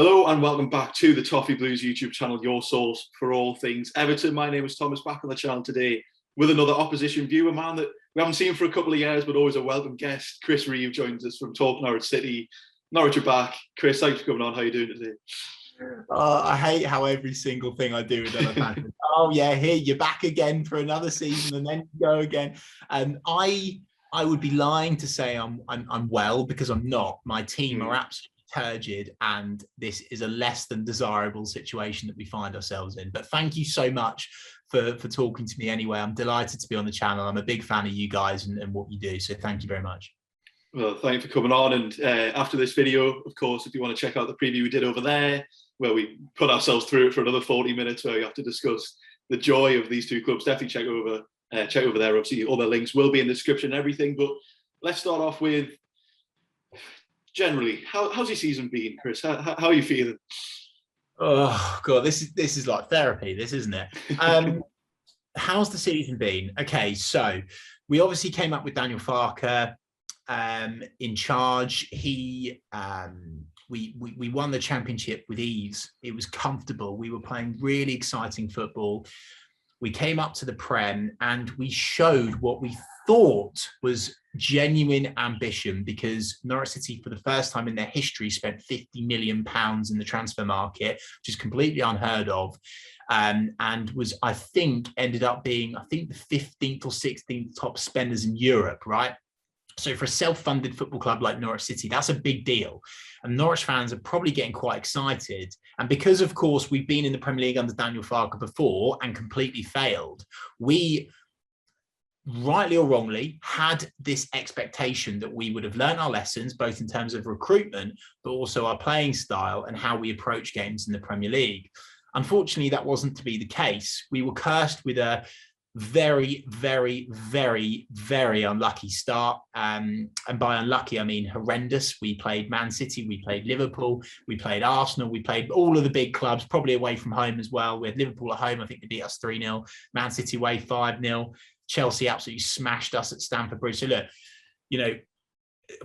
Hello and welcome back to the Toffee Blues YouTube channel, your source for all things Everton. My name is Thomas, back on the channel today with another opposition viewer, man that we haven't seen for a couple of years, but always a welcome guest. Chris Reeve joins us from Norwich City. Norwich are back. Chris, thanks for coming on. How are you doing today? I hate how every single thing I do with Everton. Oh yeah, here you're back again for another season, and then you go again. And I would be lying to say I'm well, because I'm not. My team are absolutely turgid, and this is a less than desirable situation that we find ourselves in. But thank you so much for talking to me anyway. I'm delighted to be on the channel. I'm a big fan of you guys and what you do. So thank you very much. Well, thank you for coming on. And after this video, of course, if you want to check out the preview we did over there, where we put ourselves through it for another 40 minutes, where we have to discuss the joy of these two clubs, definitely check over there. Obviously, all the links will be in the description and everything. But let's start off with, generally, how's your season been, Chris? How are you feeling? Oh God, this is like therapy, this, isn't it? How's the season been? Okay, so we obviously came up with Daniel Farke in charge. We won the championship with ease. It was comfortable. We were playing really exciting football. We came up to the Prem and we showed what we thought was genuine ambition, because Norwich City, for the first time in their history, spent £50 million in the transfer market, which is completely unheard of. And was, I think, ended up being, the 15th or 16th top spenders in Europe, right? So for a self-funded football club like Norwich City, that's a big deal. And Norwich fans are probably getting quite excited. And because, of course, we've been in the Premier League under Daniel Farke before and completely failed, we, rightly or wrongly, had this expectation that we would have learned our lessons, both in terms of recruitment, but also our playing style and how we approach games in the Premier League. Unfortunately, that wasn't to be the case. We were cursed with a very, very, very, very unlucky start. And by unlucky, I mean horrendous. We played Man City, we played Liverpool, we played Arsenal, we played all of the big clubs, probably away from home as well. We had Liverpool at home, I think they beat us 3-0, Man City away 5-0. Chelsea absolutely smashed us at Stamford Bridge. So look, you know,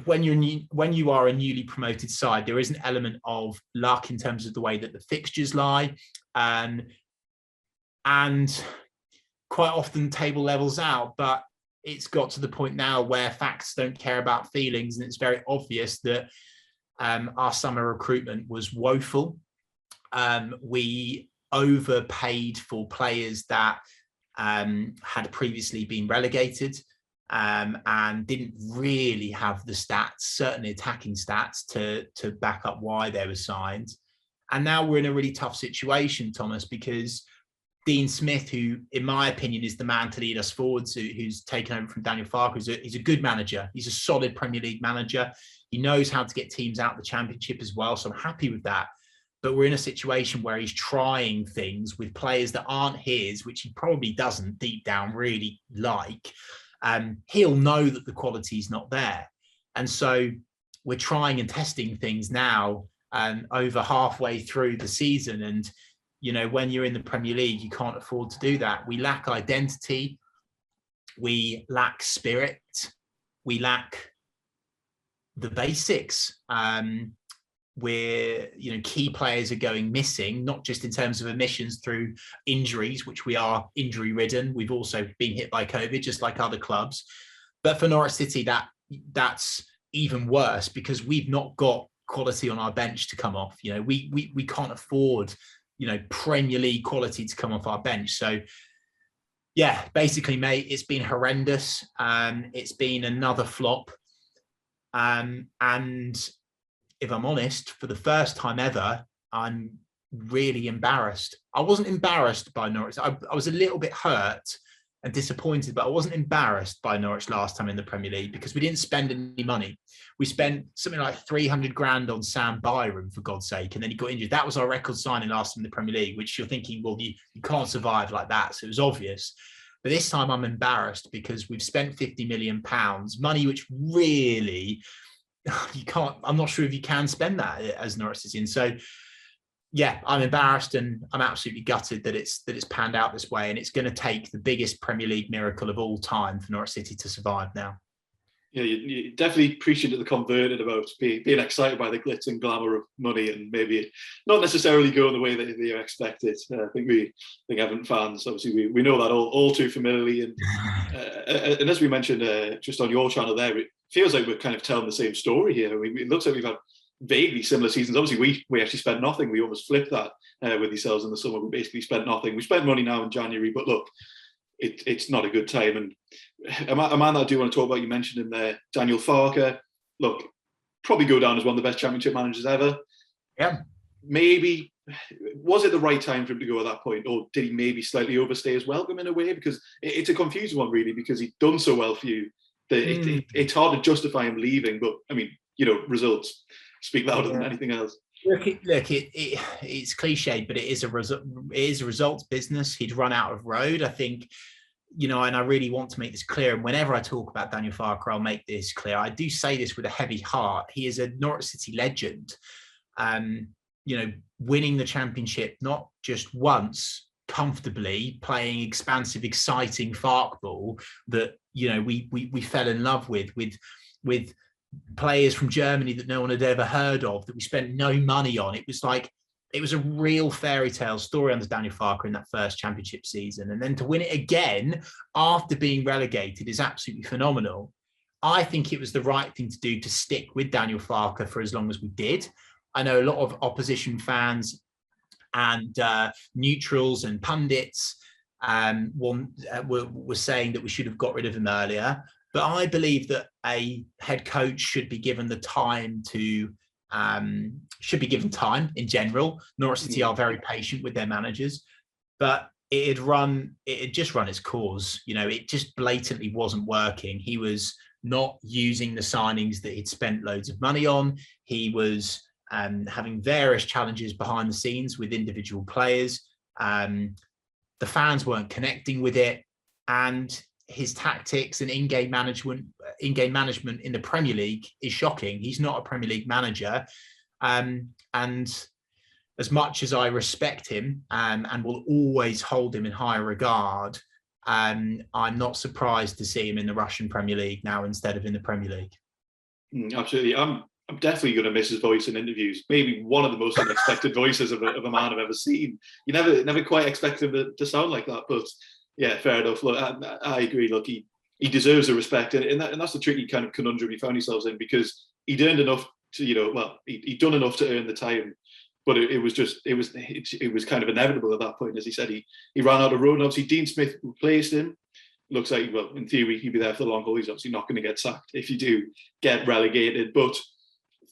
when you are a newly promoted side, there is an element of luck in terms of the way that the fixtures lie. And quite often table levels out, but it's got to the point now where facts don't care about feelings, and it's very obvious that our summer recruitment was woeful. We overpaid for players that had previously been relegated and didn't really have the stats, certainly attacking stats, to back up why they were signed. And now we're in a really tough situation, Thomas, because Dean Smith, who, in my opinion, is the man to lead us forward, who's taken over from Daniel Farke, he's a good manager. He's a solid Premier League manager. He knows how to get teams out of the Championship as well, so I'm happy with that. But we're in a situation where he's trying things with players that aren't his, which he probably doesn't deep down really like. He'll know that the quality is not there. And so we're trying and testing things now over halfway through the season. And you know, when you're in the Premier League, you can't afford to do that. We lack identity. We lack spirit. We lack the basics. Key players are going missing, not just in terms of omissions through injuries, which we are injury ridden. We've also been hit by COVID, just like other clubs. But for Norwich City, that's even worse, because we've not got quality on our bench to come off. You know, we can't afford, you know, Premier League quality to come off our bench. So yeah, basically, mate, it's been horrendous. It's been another flop. And if I'm honest, for the first time ever, I'm really embarrassed. I wasn't embarrassed by Norwich. I was a little bit hurt and disappointed, but I wasn't embarrassed by Norwich last time in the Premier League, because we didn't spend any money. We spent something like 300 grand on Sam Byram, for God's sake, and then he got injured. That was our record signing last time in the Premier League, which you're thinking, well, you can't survive like that. So it was obvious. But this time I'm embarrassed because we've spent £50 million, money which really you can't, I'm not sure if you can spend that as Norwich City. And so, yeah, I'm embarrassed and I'm absolutely gutted that it's panned out this way. And it's going to take the biggest Premier League miracle of all time for Norwich City to survive now. Yeah, you definitely preaching to the converted about being excited by the glitz and glamour of money, and maybe not necessarily going the way that they expect it. I think Everton fans, obviously, we know that all too familiarly. And as we mentioned just on your channel there, it feels like we're kind of telling the same story here. I mean, it looks like we've had vaguely similar seasons. Obviously, we actually spent nothing. We almost flipped that with yourselves in the summer. We basically spent nothing. We spent money now in January, but look, it's not a good time. And a man that I do want to talk about, you mentioned him there, Daniel Farke. Look, probably go down as one of the best Championship managers ever. Yeah. Maybe, was it the right time for him to go at that point? Or did he maybe slightly overstay his welcome in a way? Because it's a confusing one, really, because he'd done so well for you that it's hard to justify him leaving. But, I mean, results speak louder than anything else. It's cliched, but it is a results business. He'd run out of road, I think, and I really want to make this clear. And whenever I talk about Daniel Farke, I'll make this clear. I do say this with a heavy heart. He is a Norwich City legend. Winning the Championship not just once, comfortably, playing expansive, exciting Farke ball that we fell in love with players from Germany that no one had ever heard of, that we spent no money on. It was a real fairy tale story under Daniel Farke in that first Championship season. And then to win it again after being relegated is absolutely phenomenal. I think it was the right thing to do to stick with Daniel Farke for as long as we did. I know a lot of opposition fans and neutrals and pundits were saying that we should have got rid of him earlier. But I believe that a head coach should be given the time in general. Norwich City are very patient with their managers, but it had just run its course. It just blatantly wasn't working. He was not using the signings that he'd spent loads of money on. He was having various challenges behind the scenes with individual players. The fans weren't connecting with it, and his tactics and in-game management in the Premier League is shocking. He's not a Premier League manager. And as much as I respect him and will always hold him in high regard, I'm not surprised to see him in the Russian Premier League now instead of in the Premier League. Absolutely. I'm definitely going to miss his voice in interviews. Maybe one of the most unexpected voices of a man I've ever seen. You never quite expect him to sound like that, but yeah, fair enough. Look, I agree. Look, he deserves the respect, and that's the tricky kind of conundrum he found himself in, because he'd earned enough to, he'd done enough to earn the time, but it was kind of inevitable at that point. As he said, he ran out of road. And obviously, Dean Smith replaced him. Looks like, well, in theory, he'd be there for the long haul. He's obviously not going to get sacked if you do get relegated. But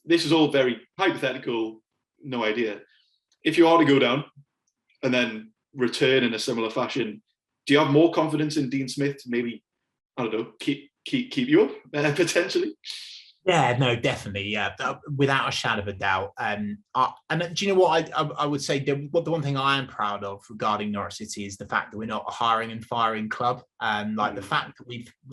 this is all very hypothetical. No idea. If you are to go down and then return in a similar fashion, do you have more confidence in Dean Smith to maybe, I don't know, keep you up potentially? Yeah, no, definitely. Yeah, without a shadow of a doubt. And do you know what I would say? The one thing I am proud of regarding Norwich City is the fact that we're not a hiring and firing club. The fact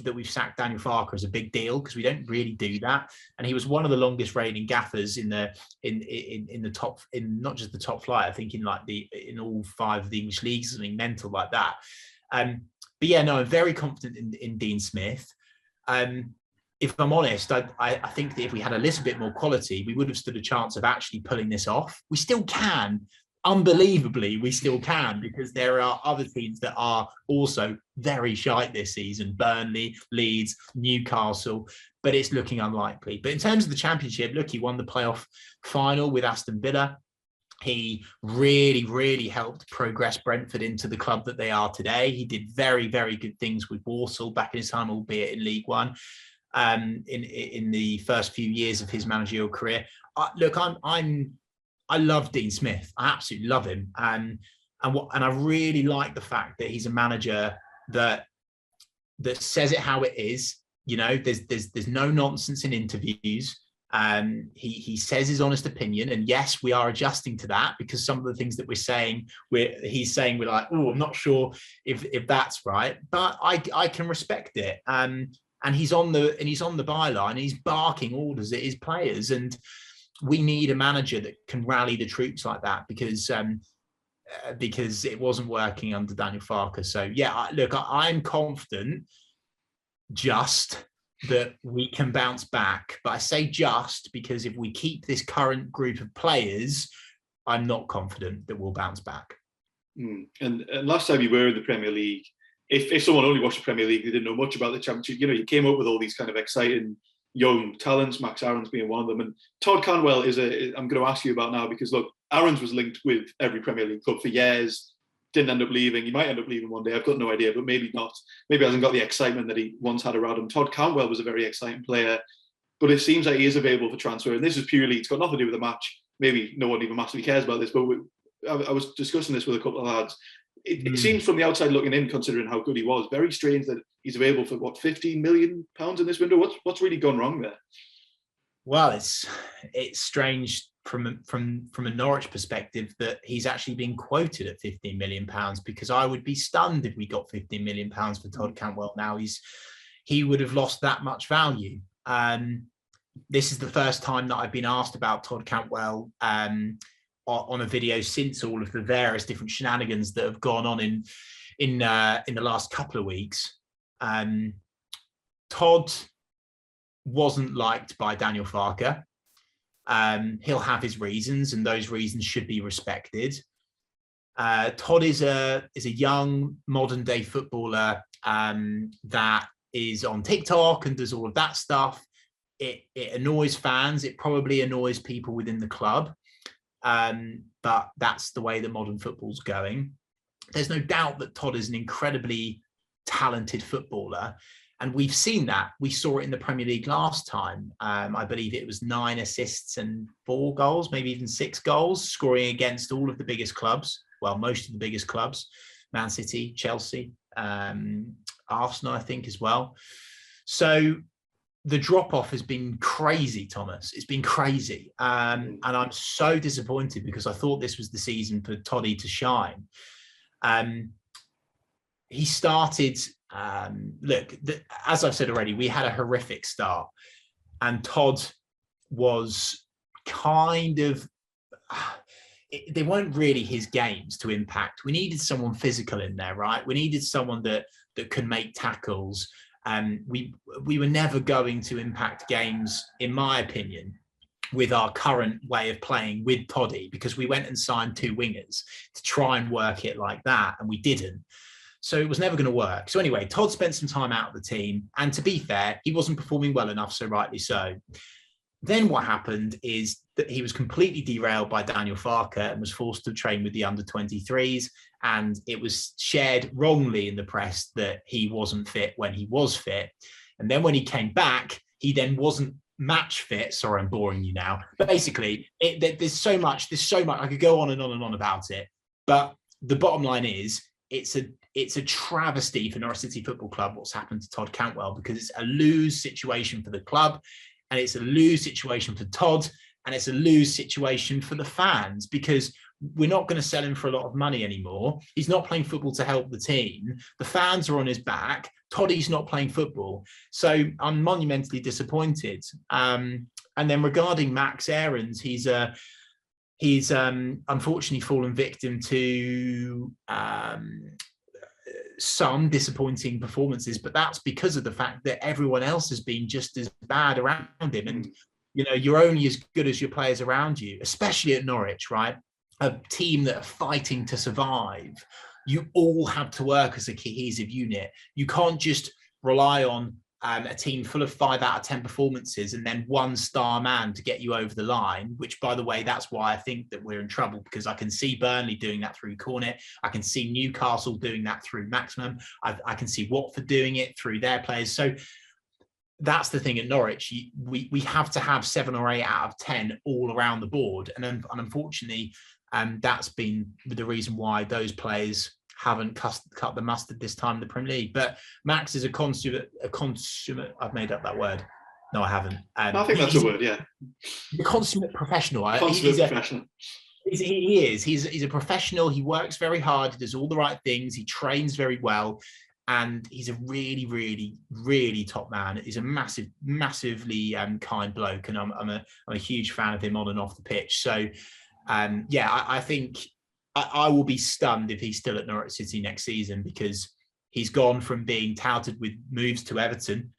that we've sacked Daniel Farke is a big deal, because we don't really do that. And he was one of the longest reigning gaffers in the top, in not just the top flight, I think in all 5 of the English leagues, something mental like that. But yeah, no, I'm very confident in Dean Smith. If I'm honest, I think that if we had a little bit more quality, we would have stood a chance of actually pulling this off. We still can. Unbelievably, we still can, because there are other teams that are also very shite this season. Burnley, Leeds, Newcastle, but it's looking unlikely. But in terms of the Championship, look, he won the playoff final with Aston Villa. He really, really helped progress Brentford into the club that they are today. He did very, very good things with Walsall back in his time, albeit in League One. In the first few years of his managerial career. I love Dean Smith. I absolutely love him, and I really like the fact that he's a manager that says it how it is. There's no nonsense in interviews. He says his honest opinion, and yes, we are adjusting to that, because some of the things that he's saying we're like, oh, I'm not sure if that's right, but I can respect it. And he's on the byline. He's barking orders at his players, and we need a manager that can rally the troops like that, because it wasn't working under Daniel Farke. So yeah, I'm confident. Just that we can bounce back. But I say just because if we keep this current group of players, I'm not confident that we'll bounce back. And last time you were in the Premier League, if someone only watched the Premier League, they didn't know much about the Championship, you came up with all these kind of exciting young talents, Max Aarons being one of them. And Todd Cantwell I'm going to ask you about now, because look, Aarons was linked with every Premier League club for years, didn't end up leaving. He might end up leaving one day, I've got no idea, but maybe not. Maybe hasn't got the excitement that he once had around him. Todd Cantwell was a very exciting player, but it seems like he is available for transfer. And this is purely, it's got nothing to do with the match. Maybe no one even massively cares about this, but I was discussing this with a couple of lads. It seems from the outside looking in, considering how good he was, very strange that he's available for what, £15 million in this window. What's really gone wrong there? Well, it's strange from a Norwich perspective that he's actually been quoted at £15 million, because I would be stunned if we got £15 million for Todd Cantwell now. He would have lost that much value. This is the first time that I've been asked about Todd Cantwell on a video since all of the various different shenanigans that have gone on in the last couple of weeks. Todd wasn't liked by Daniel Farke. He'll have his reasons, and those reasons should be respected. Todd is a young modern day footballer that is on TikTok and does all of that stuff. It annoys fans. It probably annoys people within the club. But that's the way that modern football's going. There's no doubt that Todd is an incredibly talented footballer, and we've seen that. We saw it in the Premier League last time. I believe it was 9 assists and 4 goals, maybe even 6 goals, scoring against all of the biggest clubs. Well, most of the biggest clubs, Man City, Chelsea, Arsenal, I think, as well. So the drop-off has been crazy, Thomas. It's been crazy. And I'm so disappointed, because I thought this was the season for Toddy to shine. He started, as I've said already, we had a horrific start. And Todd was kind of, they weren't really his games to impact. We needed someone physical in there, right? We needed someone that could make tackles. We were never going to impact games, in my opinion, with our current way of playing with Toddy, because we went and signed 2 wingers to try and work it like that, and we didn't. So it was never going to work. So anyway, Todd spent some time out of the team, and to be fair, he wasn't performing well enough, so rightly so. Then what happened is that he was completely derailed by Daniel Farke and was forced to train with the under-23s. And it was shared wrongly in the press that he wasn't fit when he was fit. And then when he came back, he then wasn't match fit. Sorry, I'm boring you now. But basically, there's so much. I could go on and on and on about it. But the bottom line is, it's a travesty for Norwich City Football Club what's happened to Todd Cantwell, because it's a lose situation for the club, and it's a lose situation for Todd, and it's a lose situation for the fans, because we're not going to sell him for a lot of money anymore. He's not playing football to help the team. The fans are on his back. Toddy's not playing football. So I'm monumentally disappointed. And then regarding Max Aarons, he's unfortunately fallen victim to some disappointing performances, but that's because of the fact that everyone else has been just as bad around him. And, you're only as good as your players around you, especially at Norwich, right? A team that are fighting to survive. You all have to work as a cohesive unit. You can't just rely on a team full of 5 out of 10 performances and then 1 star man to get you over the line, which, by the way, that's why I think that we're in trouble, because I can see Burnley doing that through Cornet. I can see Newcastle doing that through Maximum. I can see Watford doing it through their players. So that's the thing at Norwich. We have to have 7 or 8 out of 10 all around the board. And unfortunately, that's been the reason why those players haven't cut the mustard this time in the Premier League. But Max is a consummate. I've made up that word. No, I haven't. I think that's a word, yeah. The consummate professional. Professional. He is. He's a professional. He works very hard. He does all the right things. He trains very well. And he's a really, really, really top man. He's a massively kind bloke. And I'm a huge fan of him on and off the pitch. So, I think I will be stunned if he's still at Norwich City next season, because he's gone from being touted with moves to Everton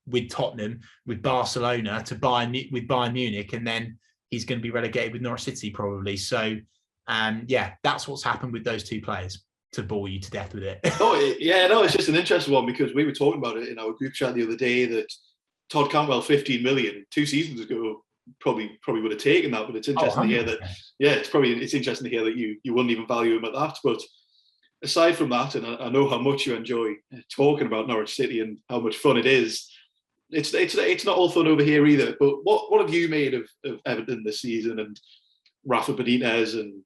with Tottenham, with Barcelona, to Bayern with Bayern Munich, and then he's going to be relegated with Norwich City probably. So, yeah, that's what's happened with those two players. To bore you to death with it. It's just an interesting one because we were talking about it in our group chat the other day that Todd Cantwell 15 million 2 seasons ago probably would have taken that, but it's interesting to hear that. Yeah, it's interesting to hear that you wouldn't even value him at that. But aside from that, and I know how much you enjoy talking about Norwich City and how much fun it is. It's not all fun over here either. But what have you made of Everton this season and Rafa Benitez and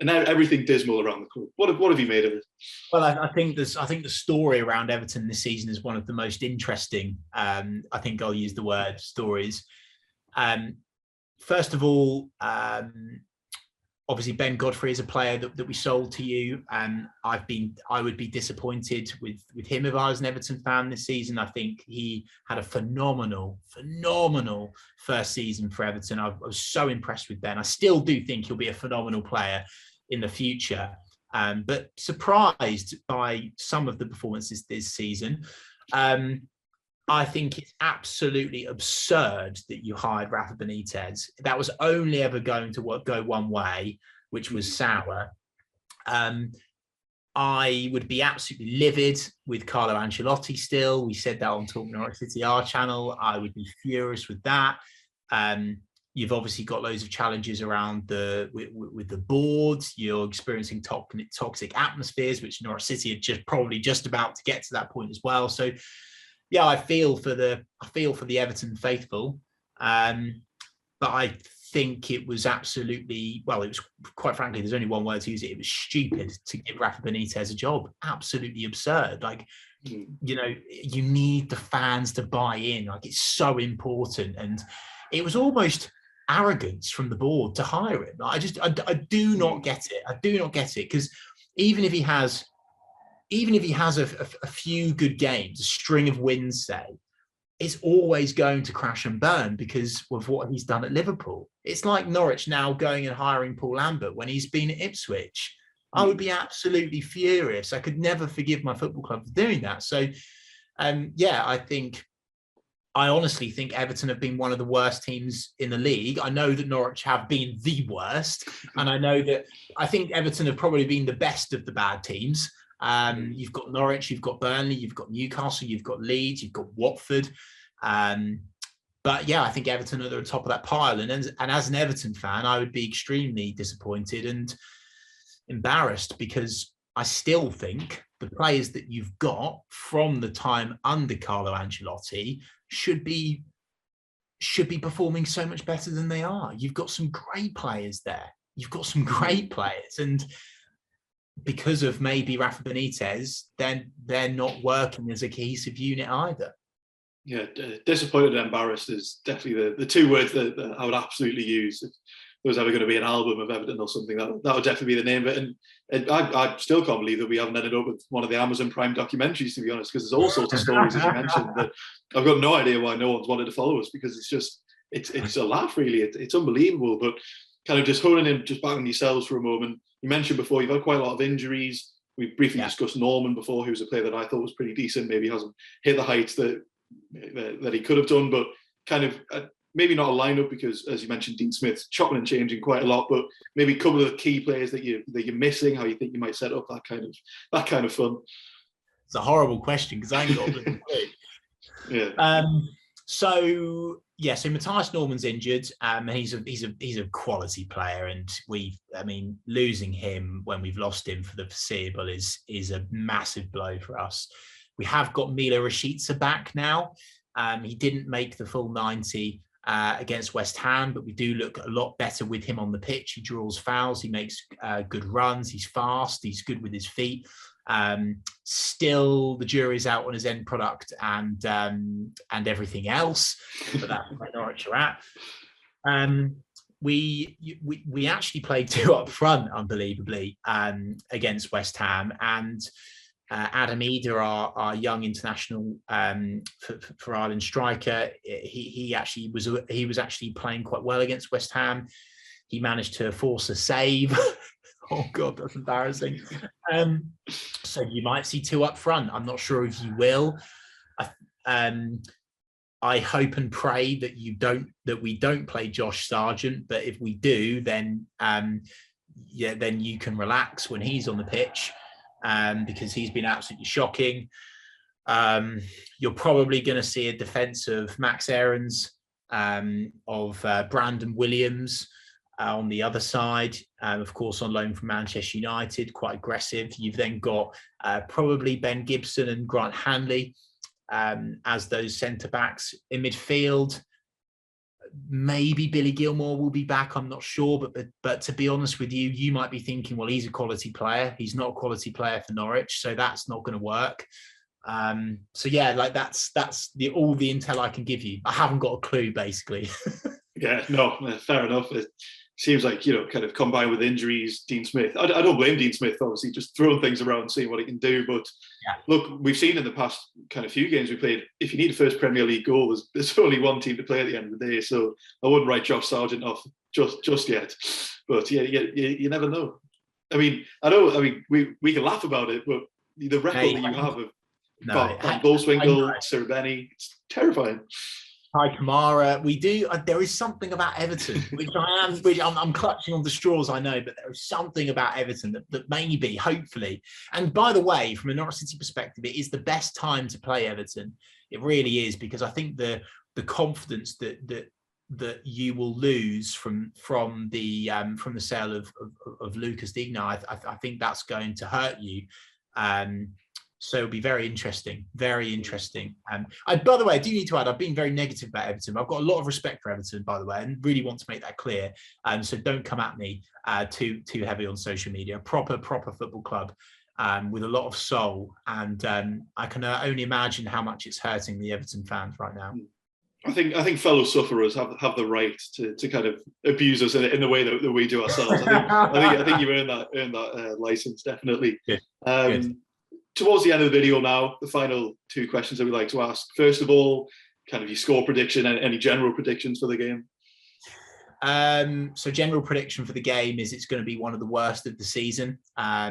everything dismal around the club? What have you made of it? Well, I think the story around Everton this season is one of the most interesting. I think I'll use the word stories. First of all, obviously Ben Godfrey is a player that we sold to you, and I would be disappointed with him if I was an Everton fan this season. I think he had a phenomenal first season for Everton. I was so impressed with Ben. I still do think he'll be a phenomenal player in the future, but surprised by some of the performances this season. I think it's absolutely absurd that you hired Rafa Benitez. That was only ever going to go one way, which was sour. I would be absolutely livid with Carlo Ancelotti still. We said that on Talk Norwich City, our channel. I would be furious with that. You've obviously got loads of challenges around with the board. You're experiencing toxic atmospheres, which Norwich City are probably just about to get to that point as well. So, yeah, I feel for the Everton faithful, but I think it was absolutely, well, it was, quite frankly, there's only one word to use it. It was stupid to give Rafa Benitez a job. Absolutely absurd. Like, you know, you need the fans to buy in. Like, it's so important, and it was almost arrogance from the board to hire him. I do not get it. I do not get it, because even if he has a few good games, a string of wins, say, it's always going to crash and burn because of what he's done at Liverpool. It's like Norwich now going and hiring Paul Lambert when he's been at Ipswich. I would be absolutely furious. I could never forgive my football club for doing that. So, I honestly think Everton have been one of the worst teams in the league. I know that Norwich have been the worst, and I think Everton have probably been the best of the bad teams. You've got Norwich, you've got Burnley, you've got Newcastle, you've got Leeds, you've got Watford. But yeah, I think Everton are at the top of that pile. And as an Everton fan, I would be extremely disappointed and embarrassed, because I still think the players that you've got from the time under Carlo Ancelotti should be performing so much better than they are. You've got some great players there. And because of maybe Rafa Benitez, then they're not working as a cohesive unit either. Yeah, disappointed and embarrassed is definitely the two words that I would absolutely use. If there was ever going to be an album of Everton or something, that would definitely be the name of it. And I still can't believe that we haven't ended up with one of the Amazon Prime documentaries, to be honest, because there's all sorts of stories, as you mentioned, that I've got no idea why no one's wanted to follow us, because it's a laugh, really. It's unbelievable. But kind of just honing in, just back on yourselves for a moment. You mentioned before you've had quite a lot of injuries. We briefly discussed Norman before, who was a player that I thought was pretty decent. Maybe hasn't hit the heights that he could have done, but kind of maybe not a lineup, because, as you mentioned, Dean Smith's chopping and changing quite a lot. But maybe a couple of the key players that you're missing. How you think you might set up that kind of fun? It's a horrible question because I ain't got the clue. Yeah. So Matthias Norman's injured. He's a quality player, and losing him when we've lost him for the foreseeable is a massive blow for us. We have got Mila Rashica back now. He didn't make the full 90 against West Ham, but we do look a lot better with him on the pitch. He draws fouls. He makes good runs. He's fast. He's good with his feet. Still, the jury's out on his end product and everything else, but that's where Norwich are at. We actually played two up front, unbelievably, against West Ham, and Adam Eder, our young international for Ireland striker, he was actually playing quite well against West Ham. He managed to force a save. Oh God, that's embarrassing. So you might see two up front. I'm not sure if you will. I hope and pray that we don't play Josh Sargent, but if we do, then then you can relax when he's on the pitch, because he's been absolutely shocking. You're probably going to see a defence of Max Aarons, of Brandon Williams on the other side, of course on loan from Manchester United, quite aggressive. You've then got probably Ben Gibson and Grant Hanley as those centre-backs. In midfield, maybe Billy Gilmore will be back, I'm not sure, but to be honest with you, you might be thinking, well, he's a quality player. He's not a quality player for Norwich, so that's not going to work. So yeah, like that's all the intel I can give you. I haven't got a clue, basically. Yeah, no, fair enough. It seems like, kind of combined with injuries, Dean Smith. I don't blame Dean Smith, obviously, just throwing things around, seeing what he can do. But look, we've seen in the past kind of few games we played, if you need a first Premier League goal, there's only one team to play at the end of the day. So I wouldn't write Josh Sargent off just yet. But yeah, you never know. I mean, we can laugh about it, but the record that you have of Van Bolswinkel, Cerveni, it's terrifying. Hi Kamara, we do. There is something about Everton, which I'm clutching on the straws, I know, but there is something about Everton that maybe, hopefully, and by the way, from a Norwich City perspective, it is the best time to play Everton. It really is, because I think the confidence that you will lose from the sale of Lucas Digne, I think that's going to hurt you. So it'll be very interesting, very interesting. By the way, I do need to add, I've been very negative about Everton. I've got a lot of respect for Everton, by the way, and really want to make that clear. So don't come at me too heavy on social media. Proper football club with a lot of soul, and I can only imagine how much it's hurting the Everton fans right now. I think fellow sufferers have the right to kind of abuse us in the way that we do ourselves. I think you've earned that license, definitely. Good. Towards the end of the video now, the final two questions that we like to ask. First of all, kind of your score prediction and any general predictions for the game. So general prediction for the game is it's going to be one of the worst of the season.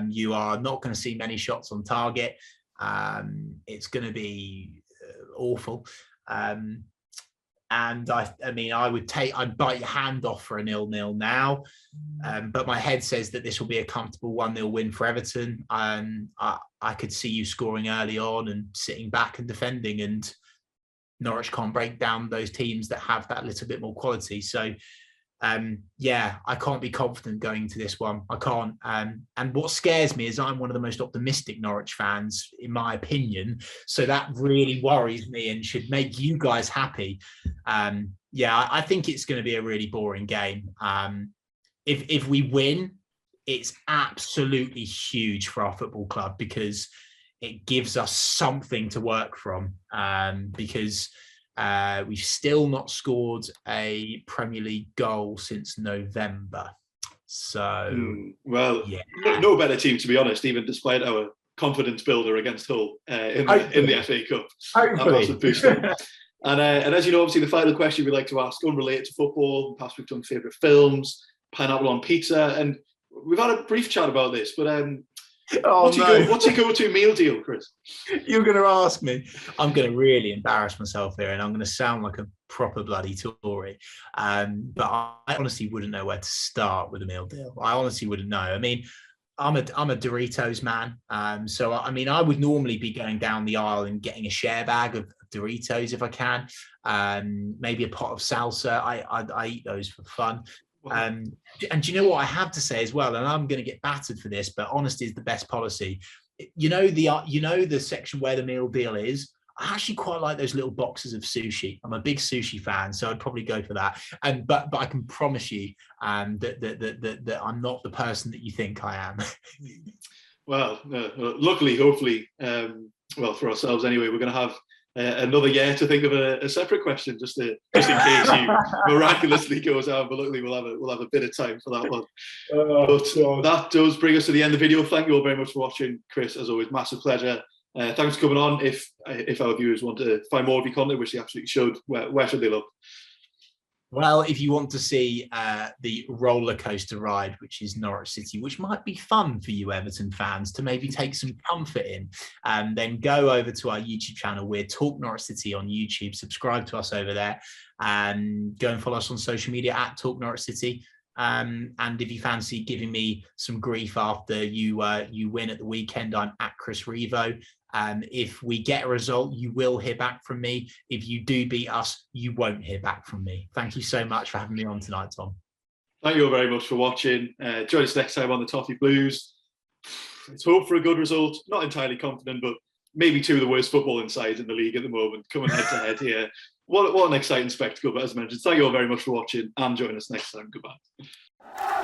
You are not going to see many shots on target. It's going to be awful. And I mean, I'd bite your hand off for a 0-0 now. But my head says that this will be a comfortable 1-0 win for Everton. I could see you scoring early on and sitting back and defending, and Norwich can't break down those teams that have that little bit more quality. So, yeah, I can't be confident going into this one. I can't. And what scares me is I'm one of the most optimistic Norwich fans, in my opinion. So that really worries me and should make you guys happy. Yeah, I think it's going to be a really boring game. If we win, it's absolutely huge for our football club, because it gives us something to work from, because we've still not scored a Premier League goal since November. So, yeah. No better team, to be honest, even despite our confidence builder against Hull in the FA Cup. Hopefully. And as you know, obviously, the final question we like to ask, unrelated to football, perhaps we've done favourite films, pineapple on pizza, and we've had a brief chat about this, but what's your go-to meal deal, Chris? You're going to ask me. I'm going to really embarrass myself here, and I'm going to sound like a proper bloody Tory. But I honestly wouldn't know where to start with a meal deal. I honestly wouldn't know. I mean, I'm a Doritos man. So, I mean, I would normally be going down the aisle and getting a share bag of Doritos if I can. Maybe a pot of salsa. I eat those for fun. And do you know what I have to say as well? And I'm going to get battered for this, but honesty is the best policy. You know the section where the meal deal is. I actually quite like those little boxes of sushi. I'm a big sushi fan, so I'd probably go for that. But I can promise you that I'm not the person that you think I am. Well, luckily, hopefully, for ourselves anyway, we're going to have another year to think of a separate question, just in case you miraculously goes out. But luckily, we'll have a bit of time for that one. That does bring us to the end of the video. Thank you all very much for watching, Chris. As always, massive pleasure. Thanks for coming on. If our viewers want to find more of your content, which they absolutely should, where should they look? Well, if you want to see the roller coaster ride, which is Norwich City, which might be fun for you Everton fans to maybe take some comfort in, then go over to our YouTube channel. We're Talk Norwich City on YouTube. Subscribe to us over there, and go and follow us on social media at Talk Norwich City. And if you fancy giving me some grief after you win at the weekend, I'm at Chris Revo. If we get a result, you will hear back from me. If you do beat us, you won't hear back from me. Thank you so much for having me on tonight, Tom. Thank you all very much for watching. Join us next time on the Toffee Blues. Let's hope for a good result. Not entirely confident, but maybe two of the worst footballing sides in the league at the moment coming head to head here. What an exciting spectacle. But as mentioned, thank you all very much for watching, and join us next time. Goodbye.